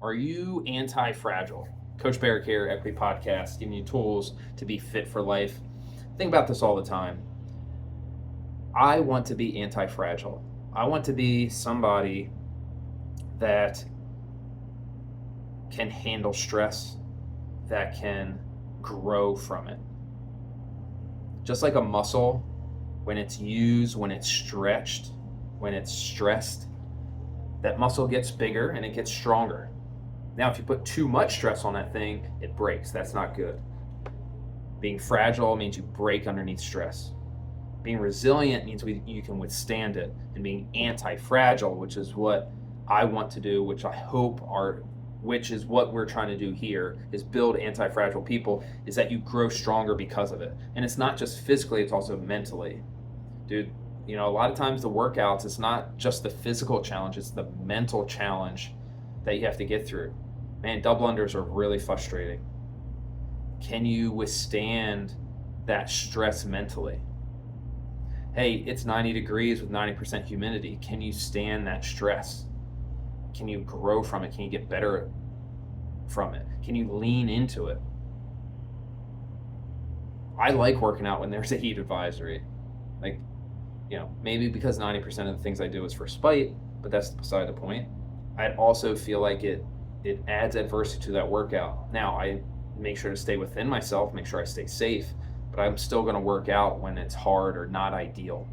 Are you anti-fragile? Coach Barrick here, Equity Podcast, giving you tools to be fit for life. Think about this all the time. I want to be anti-fragile. I want to be somebody that can handle stress, that can grow from it. Just like a muscle, when it's used, when it's stretched, when it's stressed, that muscle gets bigger and it gets stronger. Now, if you put too much stress on that thing, it breaks. That's not good. Being fragile means you break underneath stress. Being resilient means you can withstand it. And being anti-fragile, which is what I want to do, which is what we're trying to do here, is build anti-fragile people, is that you grow stronger because of it. And it's not just physically, it's also mentally. Dude, a lot of times the workouts, it's not just the physical challenge, it's the mental challenge that you have to get through. Man, double unders are really frustrating. Can you withstand that stress mentally? Hey, it's 90 degrees with 90% humidity. Can you stand that stress? Can you grow from it? Can you get better from it? Can you lean into it? I like working out when there's a heat advisory. Maybe because 90% of the things I do is for spite, but that's beside the point. I also feel like it adds adversity to that workout. Now, I make sure to stay within myself, make sure I stay safe, but I'm still going to work out when it's hard or not ideal.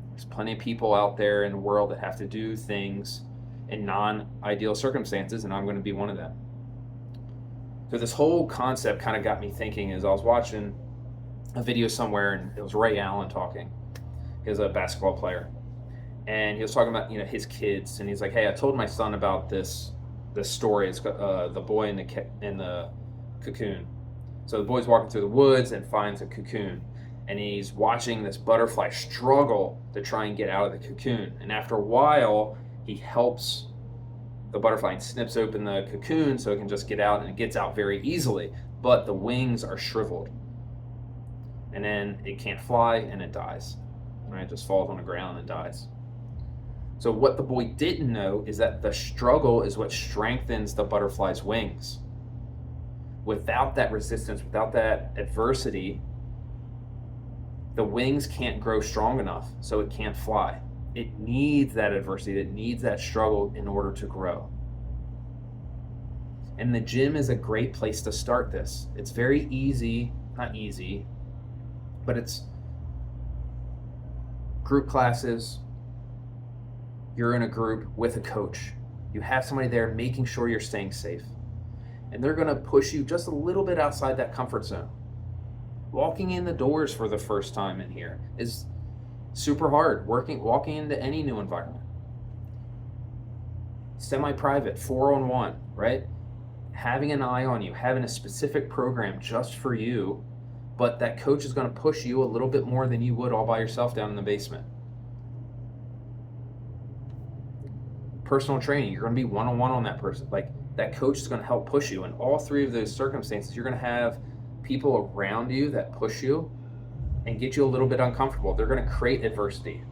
There's plenty of people out there in the world that have to do things in non-ideal circumstances, and I'm going to be one of them. So this whole concept kind of got me thinking as I was watching a video somewhere, and it was Ray Allen talking. He was a basketball player. And he was talking about, his kids, and he's like, "Hey, I told my son about this story. It's the boy in the cocoon." So the boy's walking through the woods and finds a cocoon, and he's watching this butterfly struggle to try and get out of the cocoon. And after a while, he helps the butterfly and snips open the cocoon so it can just get out, and it gets out very easily. But the wings are shriveled, and then it can't fly, and it dies. Right? It just falls on the ground and dies. So what the boy didn't know is that the struggle is what strengthens the butterfly's wings. Without that resistance, without that adversity, the wings can't grow strong enough, so it can't fly. It needs that adversity, it needs that struggle in order to grow. And the gym is a great place to start this. It's very easy, not easy, but it's group classes. You're in a group with a coach. You have somebody there making sure you're staying safe. And they're going to push you just a little bit outside that comfort zone. Walking in the doors for the first time in here is super hard. Walking into any new environment. Semi-private, 4-on-1, right? Having an eye on you, having a specific program just for you, but that coach is going to push you a little bit more than you would all by yourself down in the basement. Personal training, you're going to be one-on-one on that person. That coach is going to help push you. In all three of those circumstances, you're going to have people around you that push you and get you a little bit uncomfortable. They're going to create adversity.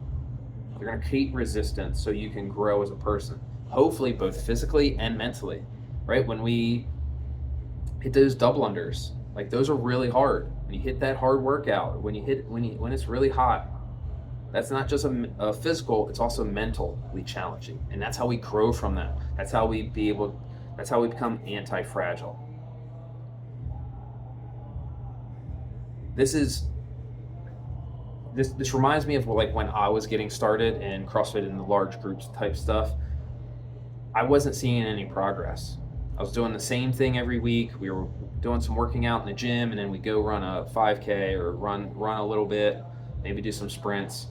They're going to create resistance so you can grow as a person. Hopefully both physically and mentally, right? When we hit those double unders, those are really hard. When you hit that hard workout, when it's really hot, that's not just a physical, it's also mentally challenging. And that's how we grow from that. That's how we become anti-fragile. This reminds me of when I was getting started in CrossFit and the large groups type stuff. I wasn't seeing any progress. I was doing the same thing every week. We were doing some working out in the gym, and then we go run a 5K or run a little bit, maybe do some sprints,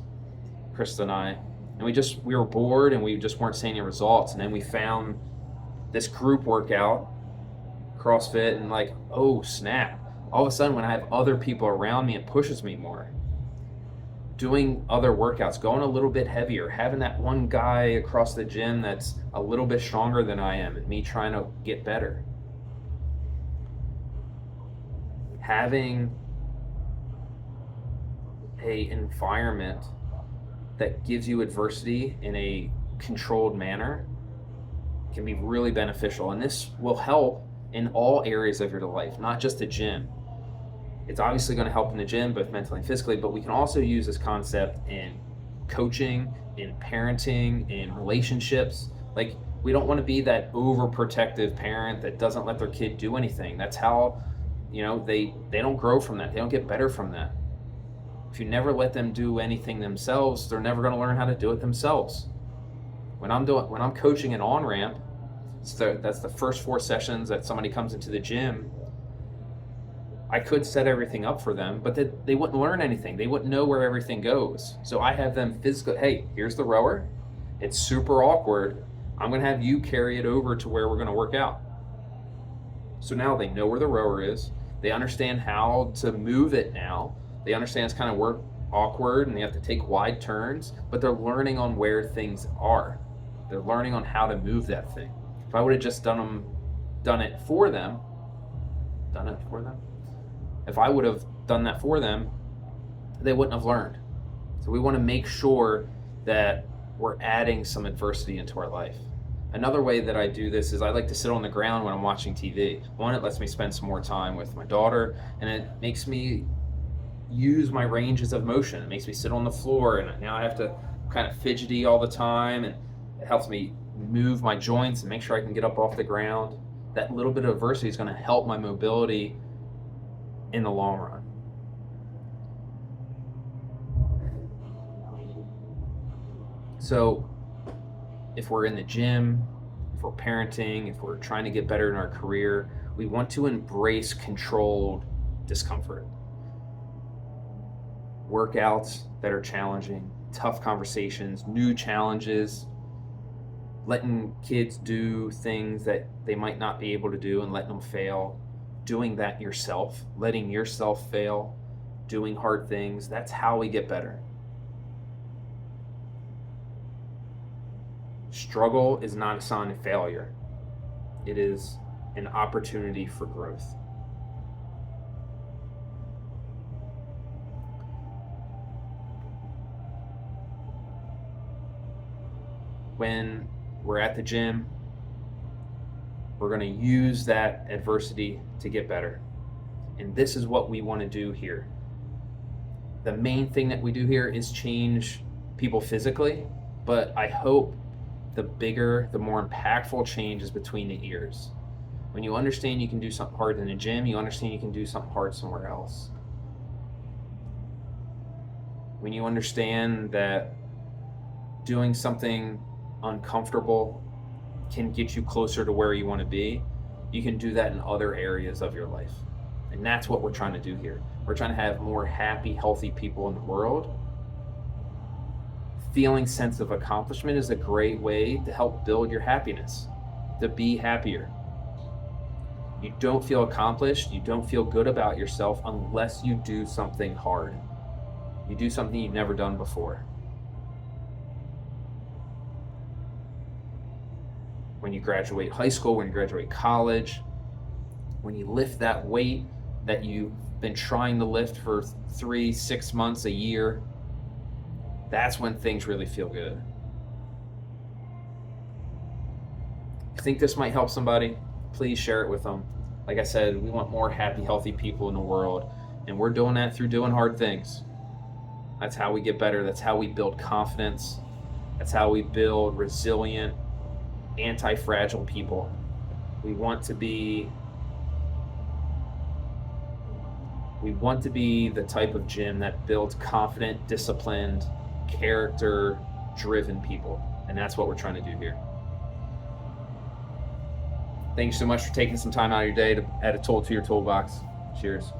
Krista and I. And we were bored, and we just weren't seeing any results. And then we found this group workout, CrossFit, and oh snap. All of a sudden when I have other people around me, it pushes me more. Doing other workouts, going a little bit heavier, having that one guy across the gym that's a little bit stronger than I am, and me trying to get better. Having an environment that gives you adversity in a controlled manner can be really beneficial. And this will help in all areas of your life, not just the gym. It's obviously going to help in the gym, both mentally and physically, but we can also use this concept in coaching, in parenting, in relationships. Like, we don't want to be that overprotective parent that doesn't let their kid do anything. That's how, they don't grow from that. They don't get better from that. If you never let them do anything themselves, they're never going to learn how to do it themselves. When I'm coaching an on-ramp, that's the first 4 sessions that somebody comes into the gym. I could set everything up for them, but they wouldn't learn anything. They wouldn't know where everything goes. So I have them physically, hey, here's the rower. It's super awkward. I'm going to have you carry it over to where we're going to work out. So now they know where the rower is. They understand how to move it now. They understand it's kind of awkward and they have to take wide turns, but they're learning on where things are. They're learning on how to move that thing. If I would have just done it for them, if I would have done that for them, they wouldn't have learned. So we want to make sure that we're adding some adversity into our life. Another way that I do this is I like to sit on the ground when I'm watching TV. One, it lets me spend some more time with my daughter, and it makes me use my ranges of motion. It makes me sit on the floor, and now I have to kind of fidgety all the time, and it helps me move my joints and make sure I can get up off the ground. That little bit of adversity is going to help my mobility in the long run. So if we're in the gym, if we're parenting, if we're trying to get better in our career, we want to embrace controlled discomfort. Workouts that are challenging, tough conversations, new challenges, letting kids do things that they might not be able to do and letting them fail, doing that yourself, letting yourself fail, doing hard things. That's how we get better. Struggle is not a sign of failure. It is an opportunity for growth. When we're at the gym, we're going to use that adversity to get better. And this is what we want to do here. The main thing that we do here is change people physically, but I hope the bigger, the more impactful change is between the ears. When you understand you can do something hard in the gym, you understand you can do something hard somewhere else. When you understand that doing something uncomfortable can get you closer to where you want to be, you can do that in other areas of your life. And that's what we're trying to do here. We're trying to have more happy, healthy people in the world. Feeling sense of accomplishment is a great way to help build your happiness, to be happier. You don't feel accomplished, you don't feel good about yourself unless you do something hard. You do something you've never done before. When you graduate high school, when you graduate college, when you lift that weight that you've been trying to lift for 3-6 months, a year, that's when things really feel good. If you think this might help somebody, please share it with them. Like I said, we want more happy, healthy people in the world, and we're doing that through doing hard things. That's how we get better. That's how we build confidence. That's how we build resilient, anti-fragile people. We want to be the type of gym that builds confident, disciplined, character-driven people. And that's what we're trying to do here. Thank you so much for taking some time out of your day to add a tool to your toolbox. Cheers.